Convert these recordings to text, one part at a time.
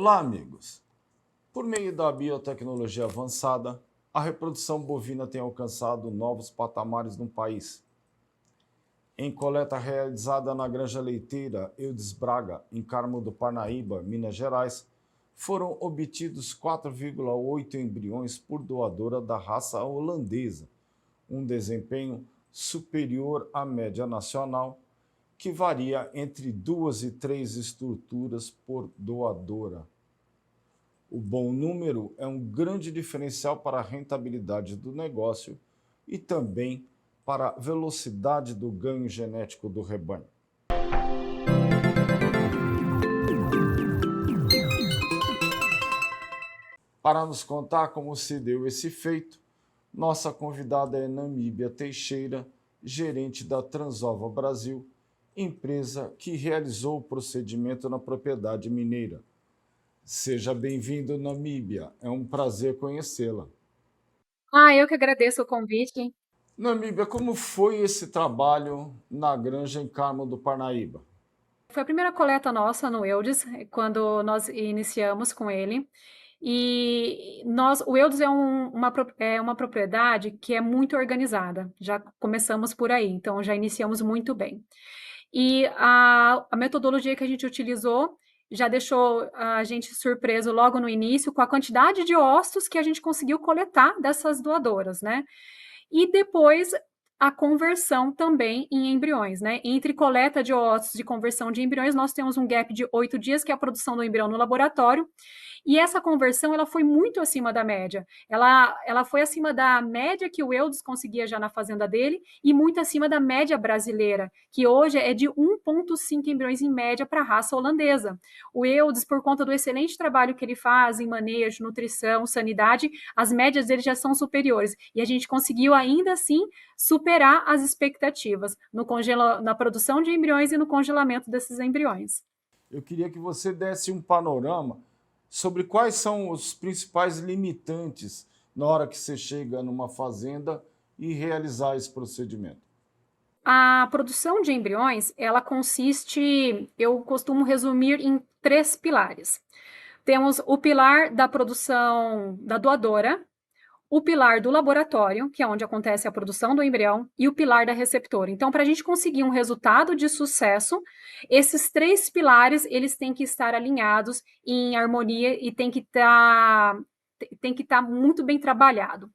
Olá, amigos! Por meio da biotecnologia avançada, a reprodução bovina tem alcançado novos patamares no país. Em coleta realizada na Granja Leiteira Eudes Braga, em Carmo do Parnaíba, Minas Gerais, foram obtidos 4,8 embriões por doadora da raça holandesa, um desempenho superior à média nacional, que varia entre 2 e 3 estruturas por doadora. O bom número é um grande diferencial para a rentabilidade do negócio e também para a velocidade do ganho genético do rebanho. Para nos contar como se deu esse feito, nossa convidada é Namíbia Teixeira, gerente da Transova Brasil, empresa que realizou o procedimento na propriedade mineira. Seja bem-vindo, Namíbia. É um prazer conhecê-la. Eu que agradeço o convite. Namíbia, como foi esse trabalho na granja em Carmo do Parnaíba? Foi a primeira coleta nossa no Eudes, quando nós iniciamos com ele. O Eudes é uma propriedade que é muito organizada. Já começamos por aí, então já iniciamos muito bem. E a metodologia que a gente utilizou já deixou a gente surpreso logo no início com a quantidade de ossos que a gente conseguiu coletar dessas doadoras, né? E depois a conversão também em embriões, né? Entre coleta de óvulos e conversão de embriões, nós temos um gap de 8 dias, que é a produção do embrião no laboratório, e essa conversão ela foi muito acima da média. Ela foi acima da média que o Eudes conseguia já na fazenda dele e muito acima da média brasileira, que hoje é de 1,5 embriões em média para a raça holandesa. O Eudes, por conta do excelente trabalho que ele faz em manejo, nutrição, sanidade, as médias dele já são superiores. E a gente conseguiu ainda assim superar as expectativas na produção de embriões e no congelamento desses embriões. Eu queria que você desse um panorama sobre quais são os principais limitantes na hora que você chega numa fazenda e realizar esse procedimento. A produção de embriões, ela consiste, eu costumo resumir em 3 pilares. Temos o pilar da produção da doadora, o pilar do laboratório, que é onde acontece a produção do embrião, e o pilar da receptora. Então, para a gente conseguir um resultado de sucesso, esses 3 pilares, eles têm que estar alinhados em harmonia e tem que estar muito bem trabalhado.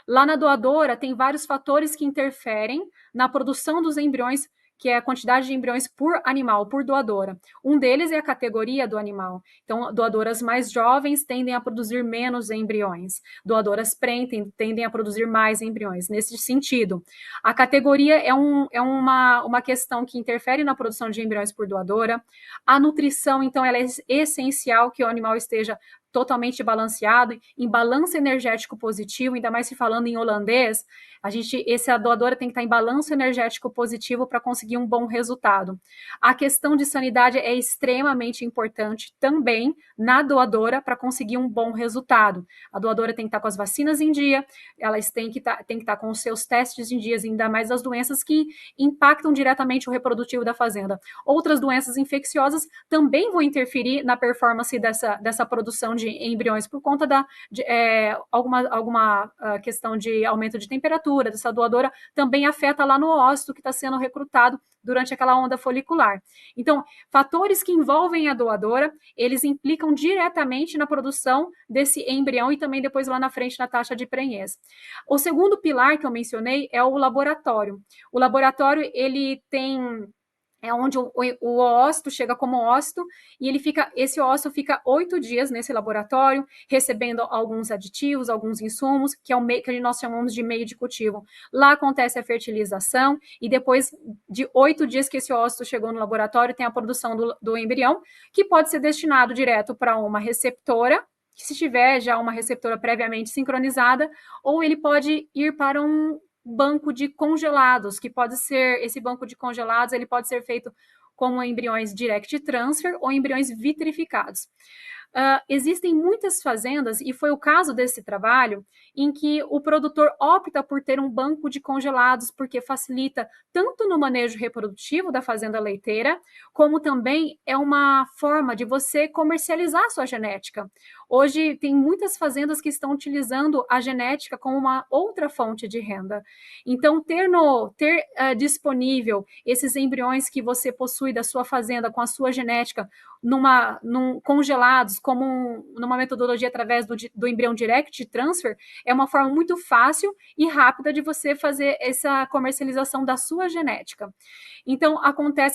Lá na doadora, tem vários fatores que interferem na produção dos embriões, que é a quantidade de embriões por animal, por doadora. Um deles é a categoria do animal. Então, doadoras mais jovens tendem a produzir menos embriões. Doadoras prem tendem a produzir mais embriões. Nesse sentido, a categoria é uma questão que interfere na produção de embriões por doadora. A nutrição, então, ela é essencial que o animal esteja totalmente balanceado, em balanço energético positivo, ainda mais se falando em holandês, a doadora tem que estar em balanço energético positivo para conseguir um bom resultado. A questão de sanidade é extremamente importante também na doadora para conseguir um bom resultado. A doadora tem que estar com as vacinas em dia, elas têm que estar com os seus testes em dias, ainda mais as doenças que impactam diretamente o reprodutivo da fazenda. Outras doenças infecciosas também vão interferir na performance dessa produção de embriões por conta de alguma questão de aumento de temperatura dessa doadora, também afeta lá no ócito que está sendo recrutado durante aquela onda folicular. Então, fatores que envolvem a doadora, eles implicam diretamente na produção desse embrião e também depois lá na frente na taxa de prenhez. O segundo pilar que eu mencionei é o laboratório. O laboratório, ele tem onde o ócito chega como ócito e esse ócito fica 8 dias nesse laboratório, recebendo alguns aditivos, alguns insumos, que é o meio que nós chamamos de meio de cultivo. Lá acontece a fertilização e depois de 8 dias que esse ócito chegou no laboratório, tem a produção do embrião, que pode ser destinado direto para uma receptora, que se tiver já uma receptora previamente sincronizada, ou ele pode ir para um banco de congelados, esse banco de congelados, ele pode ser feito como embriões direct transfer ou embriões vitrificados. Existem muitas fazendas, e foi o caso desse trabalho, em que o produtor opta por ter um banco de congelados, porque facilita tanto no manejo reprodutivo da fazenda leiteira, como também é uma forma de você comercializar a sua genética. Hoje tem muitas fazendas que estão utilizando a genética como uma outra fonte de renda. Então, ter disponível esses embriões que você possui da sua fazenda com a sua genética congelados, numa metodologia através do embrião direct transfer, é uma forma muito fácil e rápida de você fazer essa comercialização da sua genética. Então,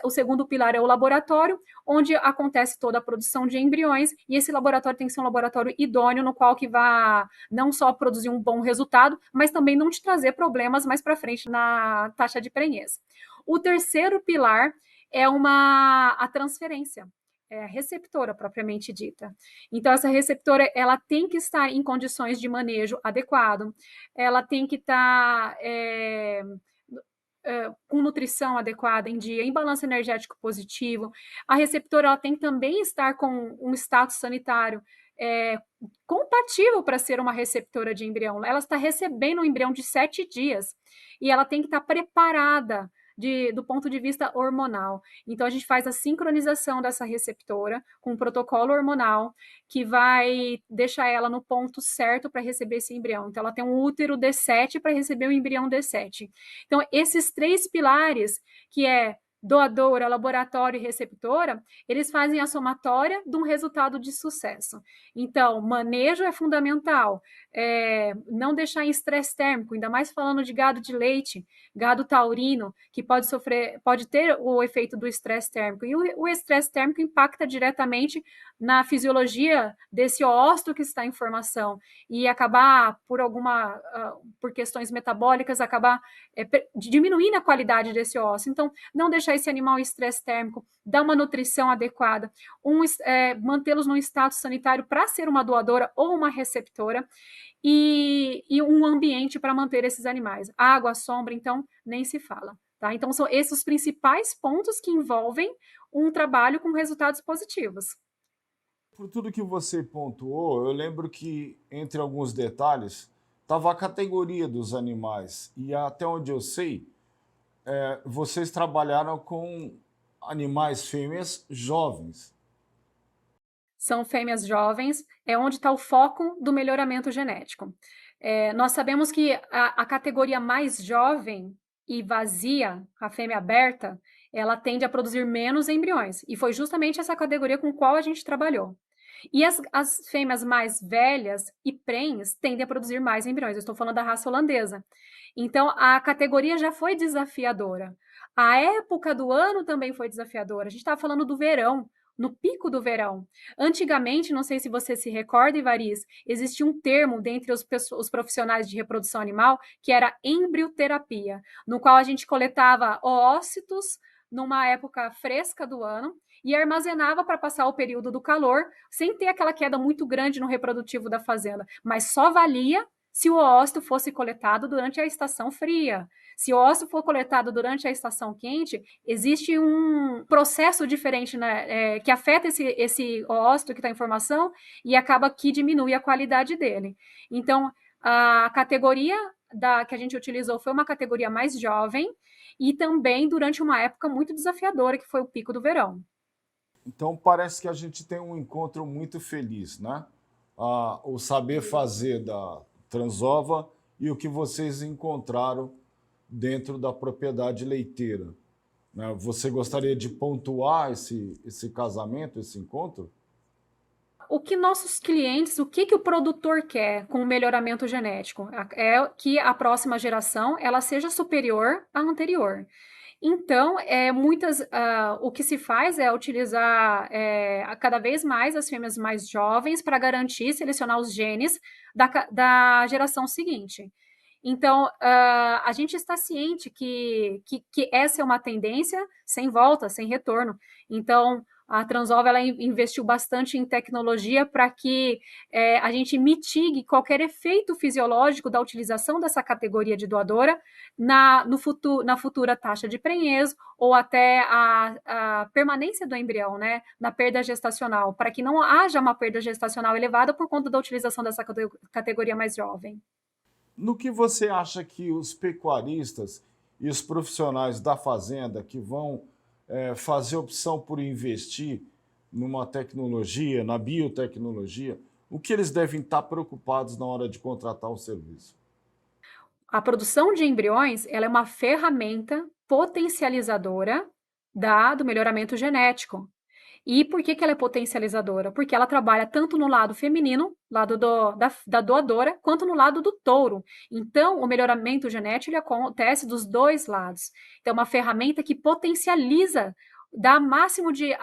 o segundo pilar é o laboratório, onde acontece toda a produção de embriões, e esse laboratório tem que ser um laboratório idôneo, no qual que vai não só produzir um bom resultado, mas também não te trazer problemas mais para frente na taxa de prenhez. O terceiro pilar é a transferência. É a receptora propriamente dita. Então, essa receptora, ela tem que estar em condições de manejo adequado, ela tem que estar com nutrição adequada em dia, em balanço energético positivo. A receptora, ela tem que também estar com um status sanitário compatível para ser uma receptora de embrião. Ela está recebendo um embrião de 7 dias e ela tem que estar preparada do ponto de vista hormonal. Então, a gente faz a sincronização dessa receptora com um protocolo hormonal que vai deixar ela no ponto certo para receber esse embrião. Então, ela tem um útero D7 para receber o embrião D7. Então, esses 3 pilares, que é doadora, laboratório e receptora, eles fazem a somatória de um resultado de sucesso. Então, manejo é fundamental, não deixar em estresse térmico, ainda mais falando de gado de leite, gado taurino, que pode ter o efeito do estresse térmico. E o estresse térmico impacta diretamente na fisiologia desse ósseo que está em formação e acabar, por questões metabólicas, acabar diminuindo a qualidade desse ósseo. Então, não deixar esse animal em estresse térmico, dar uma nutrição adequada, mantê-los num status sanitário para ser uma doadora ou uma receptora, e um ambiente para manter esses animais. Água, sombra, então, nem se fala. Tá? Então, são esses os principais pontos que envolvem um trabalho com resultados positivos. Por tudo que você pontuou, eu lembro que, entre alguns detalhes, estava a categoria dos animais. E até onde eu sei, vocês trabalharam com animais fêmeas jovens. São fêmeas jovens, é onde está o foco do melhoramento genético. Nós sabemos que a categoria mais jovem e vazia, a fêmea aberta, ela tende a produzir menos embriões. E foi justamente essa categoria com qual a gente trabalhou. E as fêmeas mais velhas e prenhes tendem a produzir mais embriões. Eu estou falando da raça holandesa. Então, a categoria já foi desafiadora. A época do ano também foi desafiadora. A gente estava falando do verão, no pico do verão. Antigamente, não sei se você se recorda, Ivariz, existia um termo dentre os profissionais de reprodução animal que era embrioterapia, no qual a gente coletava oócitos numa época fresca do ano e armazenava para passar o período do calor, sem ter aquela queda muito grande no reprodutivo da fazenda, mas só valia se o ósseo fosse coletado durante a estação fria. Se o ósseo for coletado durante a estação quente, existe um processo diferente, né, que afeta esse ósseo que está em formação e acaba que diminui a qualidade dele. Então, a categoria que a gente utilizou foi uma categoria mais jovem e também durante uma época muito desafiadora, que foi o pico do verão. Então, parece que a gente tem um encontro muito feliz, né? O saber fazer da Transova e o que vocês encontraram dentro da propriedade leiteira. Né? Você gostaria de pontuar esse casamento, esse encontro? O que nossos clientes, o que o produtor quer com o melhoramento genético? É que a próxima geração ela seja superior à anterior. Então, o que se faz é utilizar cada vez mais as fêmeas mais jovens para garantir selecionar os genes da geração seguinte. Então, a gente está ciente que essa é uma tendência sem volta, sem retorno. Então, A Transova ela investiu bastante em tecnologia para que a gente mitigue qualquer efeito fisiológico da utilização dessa categoria de doadora na futura taxa de prenhez ou até a permanência do embrião, né, na perda gestacional, para que não haja uma perda gestacional elevada por conta da utilização dessa categoria mais jovem. No que você acha que os pecuaristas e os profissionais da fazenda que vão fazer opção por investir numa tecnologia, na biotecnologia, o que eles devem estar preocupados na hora de contratar o serviço? A produção de embriões, ela é uma ferramenta potencializadora do melhoramento genético. E por que ela é potencializadora? Porque ela trabalha tanto no lado feminino, lado da doadora, quanto no lado do touro. Então, o melhoramento genético ele acontece dos dois lados. Então, é uma ferramenta que potencializa, dá máximo de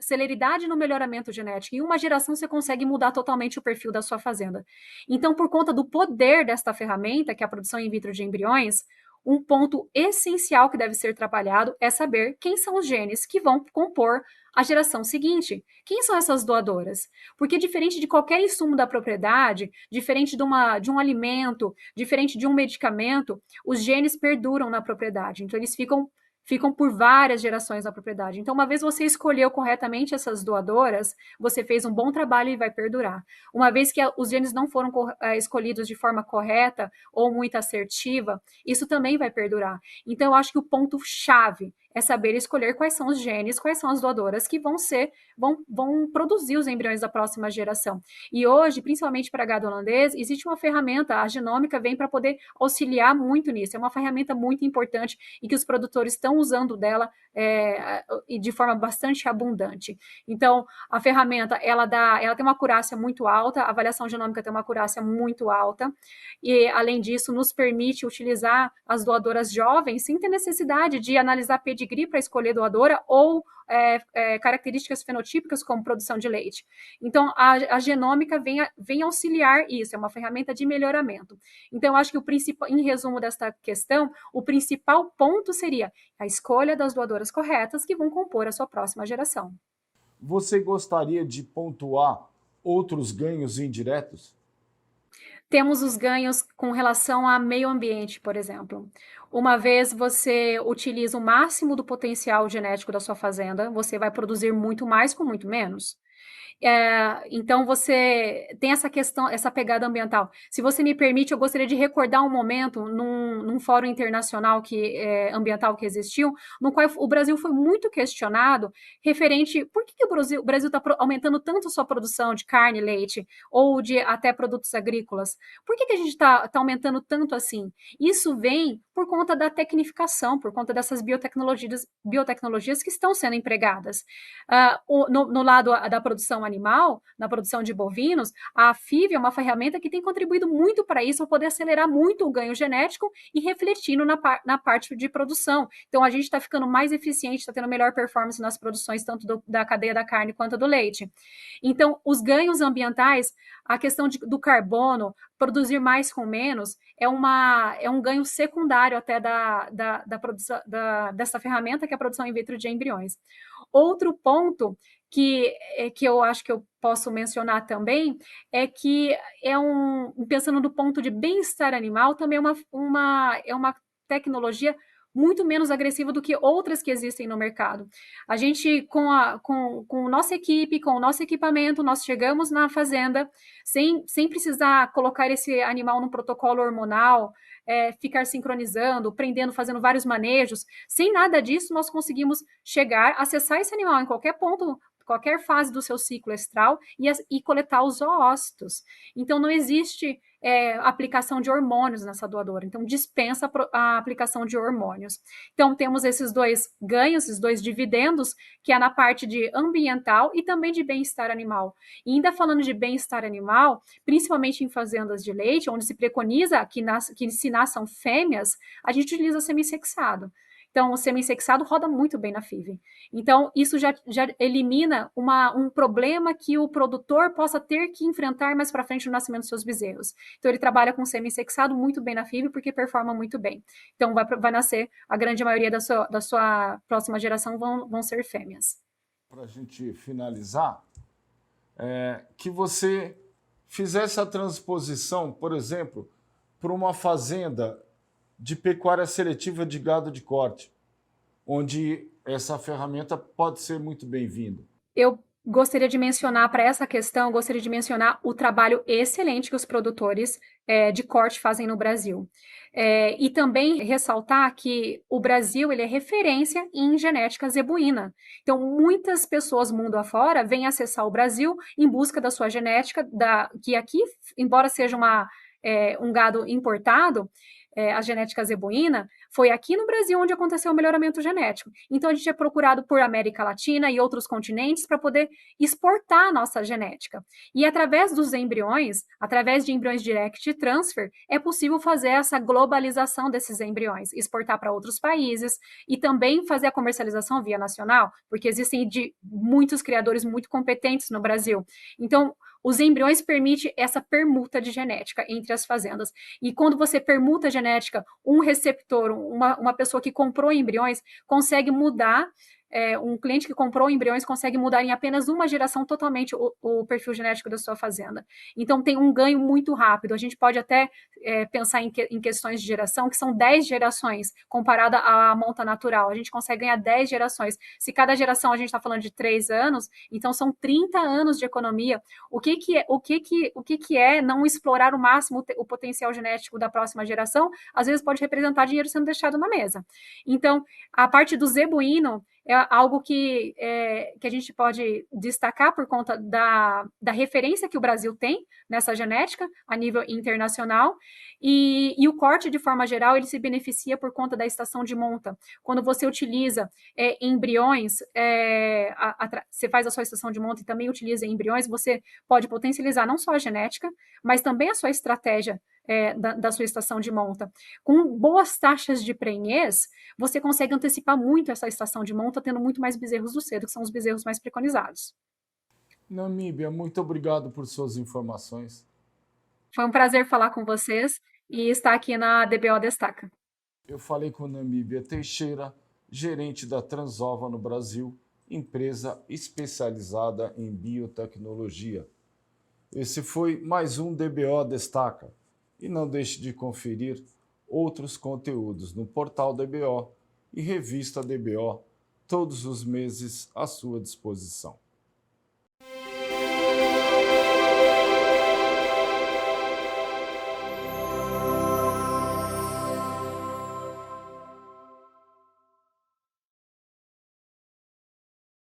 celeridade no melhoramento genético. Em uma geração, você consegue mudar totalmente o perfil da sua fazenda. Então, por conta do poder desta ferramenta, que é a produção in vitro de embriões, um ponto essencial que deve ser trabalhado é saber quem são os genes que vão compor a geração seguinte. Quem são essas doadoras? Porque diferente de qualquer insumo da propriedade, diferente de um alimento, diferente de um medicamento, os genes perduram na propriedade. Então, eles ficam por várias gerações na propriedade. Então, uma vez você escolheu corretamente essas doadoras, você fez um bom trabalho e vai perdurar. Uma vez que os genes não foram escolhidos de forma correta ou muito assertiva, isso também vai perdurar. Então, eu acho que o ponto-chave é saber escolher quais são os genes, quais são as doadoras que vão produzir os embriões da próxima geração. E hoje, principalmente para gado holandês, existe uma ferramenta, a genômica vem para poder auxiliar muito nisso. É uma ferramenta muito importante e que os produtores estão usando dela e de forma bastante abundante. Então, a ferramenta, ela tem uma acurácia muito alta, a avaliação genômica tem uma acurácia muito alta, e, além disso, nos permite utilizar as doadoras jovens sem ter necessidade de analisar pedigree para escolher doadora ou características fenotípicas como produção de leite. Então, a genômica vem auxiliar isso, é uma ferramenta de melhoramento. Então, eu acho que em resumo desta questão, o principal ponto seria a escolha das doadoras corretas que vão compor a sua próxima geração. Você gostaria de pontuar outros ganhos indiretos? Temos os ganhos com relação a meio ambiente, por exemplo. Uma vez você utiliza o máximo do potencial genético da sua fazenda, você vai produzir muito mais com muito menos. Então você tem essa questão, essa pegada ambiental. Se você me permite, eu gostaria de recordar um momento num fórum internacional ambiental que existiu, no qual o Brasil foi muito questionado referente por que o Brasil está aumentando tanto sua produção de carne, leite ou de até produtos agrícolas. Por que a gente está aumentando tanto assim? Isso vem por conta da tecnificação, por conta dessas biotecnologias que estão sendo empregadas. No lado da produção animal, na produção de bovinos, a FIV é uma ferramenta que tem contribuído muito para isso, para poder acelerar muito o ganho genético e refletindo na parte de produção. Então, a gente está ficando mais eficiente, está tendo melhor performance nas produções, tanto da cadeia da carne quanto do leite. Então, os ganhos ambientais, a questão do carbono, produzir mais com menos, é um ganho secundário até da produção, dessa ferramenta, que é a produção in vitro de embriões. Outro ponto que eu acho que eu posso mencionar também é que pensando do ponto de bem-estar animal, também é uma tecnologia muito menos agressiva do que outras que existem no mercado. A gente, com nossa equipe, com o nosso equipamento, nós chegamos na fazenda sem precisar colocar esse animal num protocolo hormonal, ficar sincronizando, prendendo, fazendo vários manejos. Sem nada disso, nós conseguimos chegar, acessar esse animal em qualquer ponto, qualquer fase do seu ciclo estral e coletar os oócitos. Então, não existe aplicação de hormônios nessa doadora. Então, dispensa a aplicação de hormônios. Então, temos esses dois ganhos, esses dois dividendos, que é na parte de ambiental e também de bem-estar animal. E ainda falando de bem-estar animal, principalmente em fazendas de leite, onde se preconiza que se nasçam fêmeas, a gente utiliza semi-sexado. Então, o semi-sexado roda muito bem na FIV. Então, isso já elimina um problema que o produtor possa ter que enfrentar mais para frente no nascimento dos seus bezerros. Então, ele trabalha com semi-sexado muito bem na FIV porque performa muito bem. Então, vai nascer, a grande maioria da sua próxima geração vão ser fêmeas. para a gente finalizar, que você fizesse a transposição, por exemplo, para uma fazenda de pecuária seletiva de gado de corte, onde essa ferramenta pode ser muito bem-vinda. Eu gostaria de mencionar, para essa questão, gostaria de mencionar o trabalho excelente que os produtores de corte fazem no Brasil. E também ressaltar que o Brasil ele é referência em genética zebuína. Então, muitas pessoas mundo afora vêm acessar o Brasil em busca da sua genética, que aqui, embora seja um gado importado, a genética zebuína, foi aqui no Brasil onde aconteceu o melhoramento genético. Então, a gente é procurado por América Latina e outros continentes para poder exportar a nossa genética. E através dos embriões, através de embriões direct transfer, é possível fazer essa globalização desses embriões, exportar para outros países e também fazer a comercialização via nacional, porque existem muitos criadores muito competentes no Brasil. Então, os embriões permitem essa permuta de genética entre as fazendas. E quando você permuta a genética, um receptor, uma pessoa que comprou embriões, consegue mudar, um cliente que comprou embriões consegue mudar em apenas uma geração totalmente o perfil genético da sua fazenda. Então, tem um ganho muito rápido. A gente pode até pensar em questões de geração, que são 10 gerações, comparada à monta natural. A gente consegue ganhar 10 gerações. Se cada geração a gente está falando de 3 anos, então são 30 anos de economia. O que é não explorar o máximo o potencial genético da próxima geração? Às vezes pode representar dinheiro sendo deixado na mesa. Então, a parte do zebuíno é algo que a gente pode destacar por conta da referência que o Brasil tem nessa genética a nível internacional, e o corte, de forma geral, ele se beneficia por conta da estação de monta. Quando você utiliza embriões, você faz a sua estação de monta e também utiliza embriões, você pode potencializar não só a genética, mas também a sua estratégia da sua estação de monta. Com boas taxas de prenhez, você consegue antecipar muito essa estação de monta, tendo muito mais bezerros do cedo, que são os bezerros mais preconizados. Namíbia, muito obrigado por suas informações. Foi um prazer falar com vocês e estar aqui na DBO Destaca. Eu falei com Namíbia Teixeira, gerente da Transova no Brasil, empresa especializada em biotecnologia. Esse foi mais um DBO Destaca. E não deixe de conferir outros conteúdos no portal DBO e revista DBO, todos os meses à sua disposição.